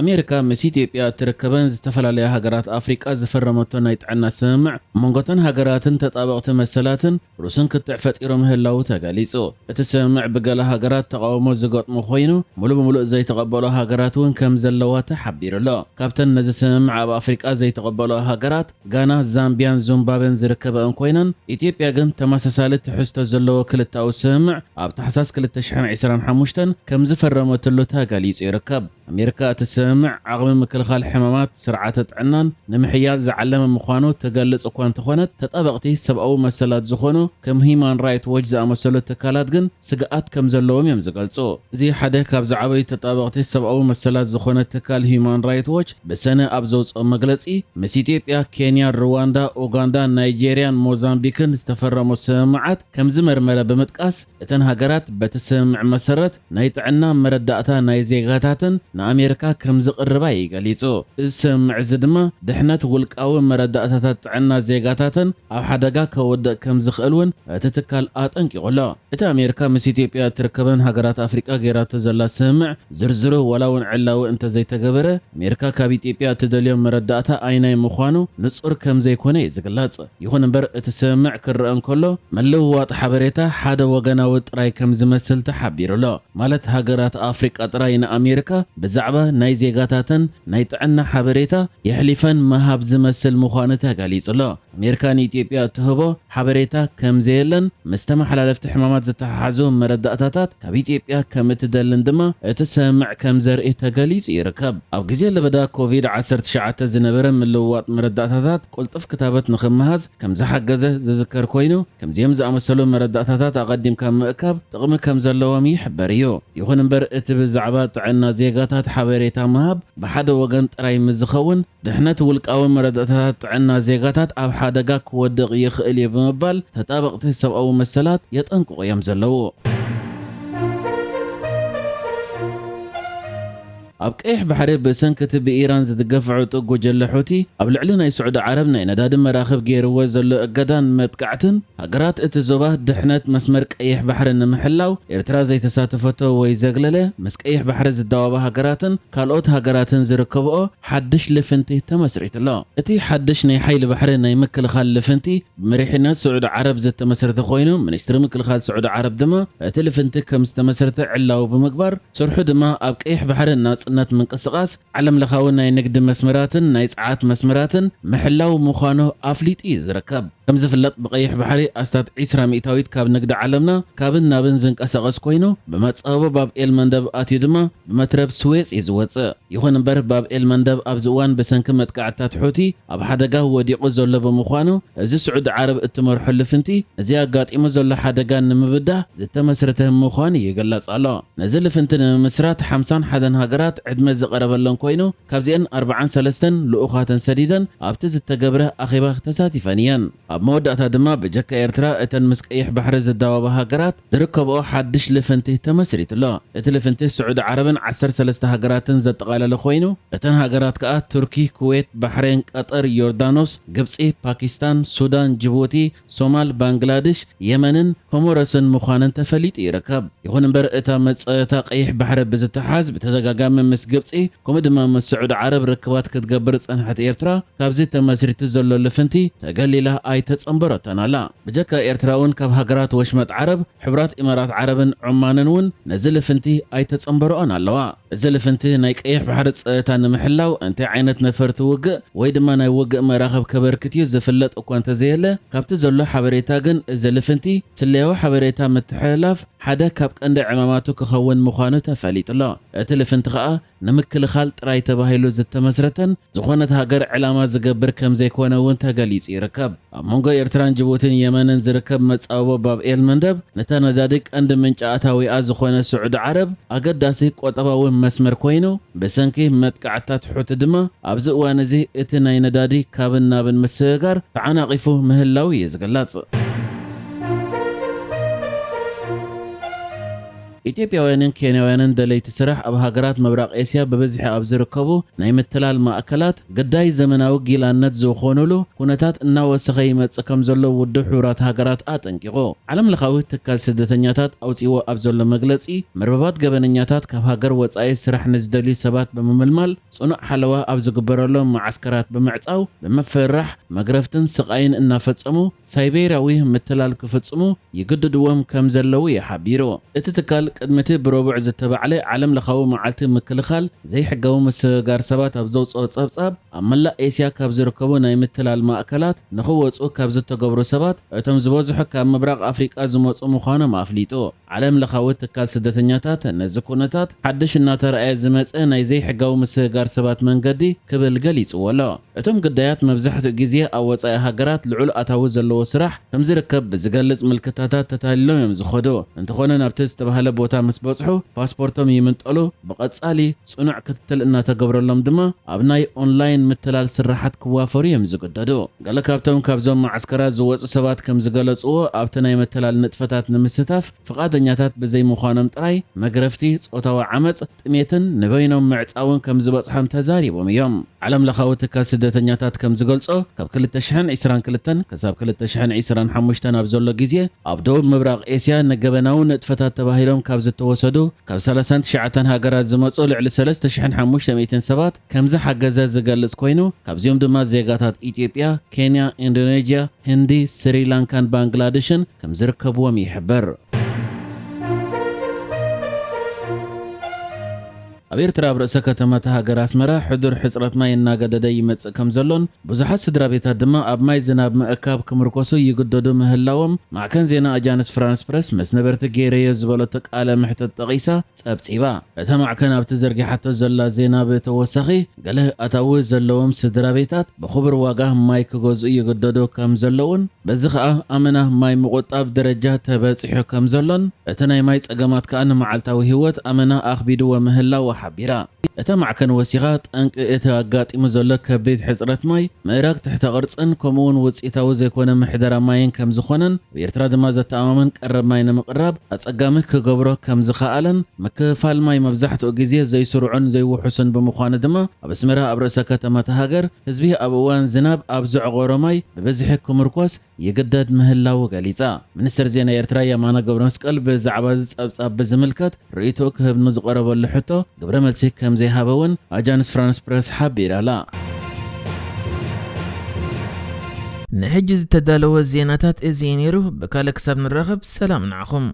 ኣሜሪካ ምስ ኢትዮጵያ ትርከበን ዝተፈላለዩ ሃገራት ኣፍሪቃ ዝፈረመቶ ናይ ጥዕና ስምምዕ መንጎተን ሃገራትን ተጣበቕቲ መሰላትን ሩስን ክትዕ ፈጢሮ ምህላው ተገሊጹ። እቲ ስምምዕ ብገለ ሃገራት ተቃውሞ ዝገጥሞ ኮይኑ ሙሉእ ብምሉእ ዘይተቐበሎ ሃገራት እውን ከም ዘለዋ ተሓቢሩሎ። ካብተን ነዚ ስምምዕ ኣብ ኣፍሪቃ ዘይተቐበሎ ሃገራት ጋና፣ ዛምቢያን ዚምባብዌን ዝርከበን ኮይነን ኢትዮጵያ ግን ተመሳሳሊ ትሕዝቶ ዘለዎ ክልታዊ ስምምዕ ኣብ ታሕሳስ 2025 ከም ዝፈረመትሉ ተገሊጹ ይርከብ። ኣሜሪካ እቲ ስምምዕ ዓቕሚ ምክልኻል ሕማማት ስርዓተ ጥዕናን ንምሕያል ዝዓለመ ምዃኑ ትገልጽ እኳ እንተኾነት ተጣበቕቲ ሰብኣዊ መሰላት ዝኾኑ ከም ሂማን ራይት ዎች ዝኣመሰሉ ትካላት ግን ስግኣት ከም ዘለዎም እዮም ዝገልጹ። እዚ ሓደ ካብ ዝዓበዩ ተጣበቕቲ ሰብኣዊ መሰላት ዝኾነ ትካል ሂማን ራይት ዎች ብሰነ ኣብ ዘውፅኦ መግለጺ ምስ ኢትዮጵያ፣ ኬንያ፣ ሩዋንዳ፣ ኡጋንዳ፣ ናይጄርያን ሞዛምቢክን ዝተፈረሙ ስምምዓት ከም ዝመርመረ ብምጥቃስ እተን ሃገራት በቲ ስምምዕ መሰረት ናይ ጥዕና መረዳእታ ናይ ዜጋታትን ንኣሜሪካ ከም ዝቕርባ ይገሊጹ። እዚ ስምምዕ እዚ ድማ ድሕነት ውልቃዊ መረዳእታታት ጥዕና ዜጋታትን ኣብ ሓደጋ ከወድቕ ከም ዝኽእል እውን እቲ ትካል ኣጠንቂቑሎ። እቲ ኣሜሪካ ምስ ኢትዮጵያ ትርከበን ሃገራት ኣፍሪቃ ገይራቶ ዘላ ስምምዕ ዝርዝሩ ወላውን ዕላዊ እንተዘይተገበረ ኣሜሪካ ካብ ኢትዮጵያ እትደልዮ መረዳእታ ኣይናይ ምዃኑ ንጹር ከም ዘይኮነ እዩ ዝግለጽ። ይኹን እምበር እቲ ስምምዕ ክርአ እንከሎ ምልውዋጥ ሓበሬታ ሓደ ወገናዊ ጥራይ ከም ዝመስል ተሓቢሩሎ። ማለት ሃገራት ኣፍሪቃ ጥራይ ንኣሜሪካ ብዛዕባ ናይ ዜጋታትን ናይ ጥዕና ሓበሬታ የሕሊፈን መሃብ ዝመስል ምዃኑ ተገሊጹሎ። ኣሜሪካ ንኢትዮጵያ እትህቦ ሓበሬታ ከም ዘየለን ምስ ተመሓላለፍቲ ሕማማት ዝተሓሓዙ መረዳእታታት ካብ ኢትዮጵያ ከም እትደልን ድማ እቲ ስምምዕ ከም ዘርኢ ተገሊጹ ይርከብ። ኣብ ግዜ ለበዳ ኮቪድ-19 ዝነበረ ምልውዋጥ መረዳእታታት ቁልጡፍ ክታበት ንኽመሃዝ ከም ዝሓገዘ ዝዝከር ኮይኑ ከምዚኦም ዝኣመሰሉ መረዳእታታት ኣቐዲምካ ምእካብ ጥቕሚ ከም ዘለዎም ይሕበር እዩ። ይኹን እምበር እቲ ብዛዕባ ጥዕና ዜጋታት ሓበሬታ ምሃብ ብሓደ ወገን ጥራይ ምዝኸውን ድሕነት ውልቃዊ መረዳእታታት ጥዕና ዜጋታት ኣብ ሓደጋ ክወድቕ ይኽእል እዩ ብምባል ተጣበቕቲ ሰብኣዊ መሰላት የጠንቅቑ እዮም ዘለዉ። ኣብ ቀይሕ ባሕሪ ብሰንኪቲ ብኢራን ዝትገፍዑ ጥጉ ጀለ ሑቲ ኣብ ልዕሊ ናይ ስዑድ ዓረብ ናይ ነዳዲ መራኽብ ገይርዎ ዘሎ እገዳን መጥቃዕትን ሃገራት እቲ ዞባ ድሕነት መስመር ቀይሕ ባሕሪ ንምሕላው ኤርትራ ዘይተሳተፈቶ ወይ ዘግለለ ምስ ቀይሕ ባሕሪ ዝዳወባ ሃገራትን ካልኦት ሃገራትን ዝርከብኦ ሓድሽ ልፍንቲ ተመስሪትሎ። እቲ ሓድሽ ናይ ሓይሊ ባሕሪ ናይ ምክልኻል ልፍንቲ ብመሪሕነት ስዑድ ዓረብ ዝተመስረተ ኮይኑ ሚኒስትሪ ምክልኻል ስዑድ ዓረብ ድማ እቲ ልፍንቲ ከም ዝተመስረተ ዕላው ብምግባር ስርሑ ድማ ኣብ ቀይሕ ባሕሪ ናጽነት ምንቅስቓስ ዓለም ለኻዊ ናይ ንግዲ መስመራትን ናይ ጸዓት መስመራትን ምሕላው ምዃኑ ኣፍሊጡ ዝርከብ። ከም ዝፍለጥ ብቀይሕ ባሕሪ ኣስታት 20 ሚእታዊት ካብ ንግዲ ዓለምና ካብን ናብን ዝንቀሳቐስ ኮይኑ ብመጻወ ባብኤል መንደብ ኣትዩ ድማ ብመትረብ ስዌጽ እዩ ዝወፅእ። ይኹን እምበር ባብኤል መንደብ ኣብዚ እዋን ብሰንኪ መጥቃዕትታት ሑቲ ኣብ ሓደጋ ወዲቑ ዘሎ ብምዃኑ እዚ ስዑድ ዓረብ እትመርሖ ልፍንቲ እዚ ኣጋጢሙ ዘሎ ሓደጋ ንምብዳህ ዝተመስረተ ምዃኑ ይግለጽ ኣሎ። ነዚ ልፍንቲ ንምስራት 51 ሃገራት ዕድመ ዝቐረበለን ኮይኑ ካብዚአን 43 ልኡኻትን ሰዲደን ኣብቲ ዝተገብረ ኣኼባ ተሳቲፈን እየን። ኣብ መወዳእታ ድማ ብጀካ ኤርትራ እተን ምስ ቀይሕ ባሕሪ ዝዳወባ ሃገራት ዝርከብኦ ሓድሽ ልፍንቲ ተመስሪትሎ። እቲ ልፍንቲ ስዑድ ዓረብን 13 ሃገራትን ዘጠቓለለ ኮይኑ እተን ሃገራት ከዓ ቱርኪ፣ ኩዌት፣ ባሕሬን፣ ቀጠር፣ ዮርዳኖስ፣ ግብፂ፣ ፓኪስታን፣ ሱዳን፣ ጅቡቲ፣ ሶማል፣ ባንግላዴሽ፣ የመንን ኮሞሮስን ምዃነን ተፈሊጡ ይርከብ። ይኹን እምበር እታ መጸታ ቀይሕ ባሕሪ ብዝተሓዝ ብተደጋጋሚ ምስ ግብፂ ከምኡ ድማ ምስ ስዑድ ዓረብ ርክባት ክትገብር ጸንሐት ኤርትራ ካብዚ ተመስሪቱ ዘሎ ልፍንቲ ተገሊላ ኣይተጸንበረተን ኣላ። ብጀካ ኤርትራ እውን ካብ ሃገራት ወሽመጥ ዓረብ ሕቡራት ኢማራት ዓረብን ዑማንን እውን ነዚ ልፍንቲ ኣይተጸንበረኦን ኣለዋ። እዚ ልፍንቲ ናይ ቀይሕ ባሕሪ ጸጥታ ንምሕላው እንታይ ዓይነት ነፈርቲ ውግእ ወይ ድማ ናይ ውግእ መራኸብ ከበርክት እዩ ዝፍለጥ እኳ እንተዘየለ ካብቲ ዘሎ ሓበሬታ ግን እዚ ልፍንቲ ስለያዊ ሓበሬታ ምትሕልላፍ ሓደ ካብ ቀንዲ ዕማማቱ ክኸውን ምዃኑ ተፈሊጡሎ። እቲ ልፍንቲ ከዓ ንምክልኻል ጥራይ ተባሂሉ ዝተመስረተን ዝኾነት ሃገር ዕላማ ዝገብር ከም ዘይኮነ እውን ተገሊጹ ይርከብ። ኣብ መንጎ ኤርትራን ጅቡቲን የመንን ዝርከብ መጻወቦ ባብኤል መንደብ ነታ ነዳዲ ቀንዲ ምንጪ ኣታዊኣ ዝኾነ ስዑድ ዓረብ ኣገዳሲ ቆጠባዊ መስመር ኮይኑ ብሰንኪ መጥቃዕትታት ሑቲ ድማ ኣብዚ እዋን እዚ እቲ ናይ ነዳዲ ካብን ናብን ምስግጋር ተዓናቒፉ ምህላው እዩ ዝግለጽ። ኢትዮጵያውያንን ኬንያውያንን ደለይቲ ስራሕ ኣብ ሃገራት ምብራቕ ኤስያ ብበዝሒ ኣብ ዝርከቡ ናይ ምትላል ማእከላት ግዳይ ዘመናዊ ጊላነት ዝኾኑሉ ኩነታት እናወሰኸ ይመጽእ ከም ዘሎ ውድብ ሕብራት ሃገራት ኣጠንቂቑ። ዓለም ለኻዊ ትካል ስደተኛታት ኣውፂዎ ኣብ ዘሎ መግለጺ መርበባት ገበነኛታት ካብ ሃገር ወጻኢ ስራሕ ንዝደልዩ ሰባት ብምምልማል ጽኑዕ ሓለዋ ኣብ ዝግበረሎም ማዓስከራት ብምዕጻው ብምፍራሕ መግረፍትን ስቃይን እናፈጸሙ ሳይቤራዊ ምትላል ክፍጽሙ ይግድድዎም ከም ዘለው ይሓቢሩ። እቲ ትካል ቅድሚቲ ብረቡዕ ዝተባዕለ ዓለም ለኻዊ መዓልቲ ምክልኻል ዘይሕጋዊ ምስጋር ሰባት ኣብ ዘውፅኦ ጸብጻብ ኣብ መላእ ኤስያ ካብ ዝርከቡ ናይ ምትላል ማእከላት ንኽወፁ ካብ ዝተገብሩ ሰባት እቶም ዝበዝሑ ካብ ምብራቕ ኣፍሪቃ ዝመፁ ምዃኖም ኣፍሊጡ። ዓለም ለኻዊ ትካል ስደተኛታት ነዚ ኩነታት ሓድሽ እናተረኣየ ዝመፀ ናይ ዘይሕጋዊ ምስጋር ሰባት መንገዲ ክብል ገሊፅዎ ኣሎ። እቶም ግዳያት መብዛሕትኡ ግዜ ኣብ ወፃኢ ሃገራት ልዑል ኣታዊ ዘለዎ ስራሕ ከም ዝርከብ ብዝገልጽ ምልክታታት ተታሊሎም እዮም ዝኸዱ። እንተኾነ ናብቲ ዝተባህለ ቦታ ምስ በጽሑ ፓስፖርቶም ይምንጠሉ፣ ብቐጻሊ ጽኑዕ ክትትል እናተገብረሎም ድማ ኣብ ናይ ኦንላይን ምትላል ስራሓት ክዋፈሩ እዮም ዝግደዱ። ገለ ካብቶም ካብዞም ማዓስከራት ዝወፁ ሰባት ከም ዝገለጽዎ ኣብቲ ናይ ምትላል ንጥፈታት ንምስታፍ ፍቓደኛታት ብዘይምዃኖም ጥራይ መግረፍቲ፣ ጾታዊ ዓመፅ፣ ጥሜትን ንበይኖም ምዕጻውን ከም ዝበጽሖም ተዛሪቦም እዮም። ዓለም ለኻዊ ትካል ስደተኛታት ከም ዝገልጾ ካብ 2022 ክሳብ 2025 ኣብ ዘሎ ግዜ ኣብ ደቡብ ምብራቕ ኤስያ ንገበናዊ ንጥፈታት ተባሂሎም ካብ ዝተወሰዱ ካብ 39 ሃገራት ዝመጹ ልዕሊ 3500 ሰባት ከም ዝሓገዘ ዝገልጽ ኮይኑ ካብዚኦም ድማ ዜጋታት ኢትዮጵያ፣ ኬንያ፣ ኢንዶኔዥያ፣ ህንዲ፣ ስሪላንካን ባንግላዴሽን ከም ዝርከብዎም ይሕብር። ኣብ ኤርትራ ኣብ ርእሰ ከተማታ ሃገር ኣስመራ ሕዱር ሕፅረት ማይ እናገደደ ይመጽእ ከም ዘሎን ብዙሓት ስድራ ቤታት ድማ ኣብ ማይ ዝናብ ምእካብ ክምርኮሱ ይግደዱ ምህላዎም ማዕከን ዜና ኣጃንስ ፍራንስ ፕረስ ምስ ነበርቲ ገይረዮ ዝበለቶ ቃለ ምሕተት ጠቒሳ ጸብጺባ። እታ ማዕከን ኣብቲ ዘርጊሓቶ ዘላ ዜና ብተወሳኺ ገለ ኣታዊ ዘለዎም ስድራ ቤታት ብኽቡር ዋጋ ማይ ክገዝኡ ይግደዱ ከም ዘለውን በዚ ከዓ ኣመና ማይ ምቁጣብ ደረጃ ተበፂሑ ከም ዘሎን እቲ ናይ ማይ ጸገማት ከዓ ንመዓልታዊ ህይወት ኣመና ኣኽቢድዎ ምህላው ሓቢራ። እታ ማዕከን ወሲኻ ጠንቂ እቲ ኣጋጢሙ ዘሎ ከቢድ ሕፅረት ማይ ምእራግ ትሕተ ቅርፅን ከምኡውን ውፅኢታዊ ዘይኮነ ምሕደራ ማይን ከም ዝኾነን ብኤርትራ ድማ ዘተኣማምን ቀረብ ማይ ንምቕራብ ኣጸጋሚ ክገብሮ ከም ዝኸኣለን ምክፍፋል ማይ መብዛሕትኡ ግዜ ዘይስሩዑን ዘይውሕሱን ብምዃኑ ድማ ኣብ ኣስመራ ኣብ ርእሰ ከተማታ ሃገር ህዝቢ ኣብ እዋን ዝናብ ኣብ ዝዕቆሮ ማይ ብበዝሒ ክምርኮስ ይግደድ ምህላው ገሊጻ። ሚኒስትር ዜና ኤርትራ የማነ ገብረ መስቀል ብዛዕባ ዝጸብጻብ ብዝምልከት ርእይቶ ክህብ ንዝቐረበሉ ሕቶ ግብረ መልሲ ከም ዘይሃበውን ኣጃንስ ፍራንስ ፕረስ ሓቢራላ። ንሕጂ ዝተዳለወ ዜናታት እዚ ነይሩ። ብካልእ ክሳብ ንራኸብ ሰላም ንዓኹም።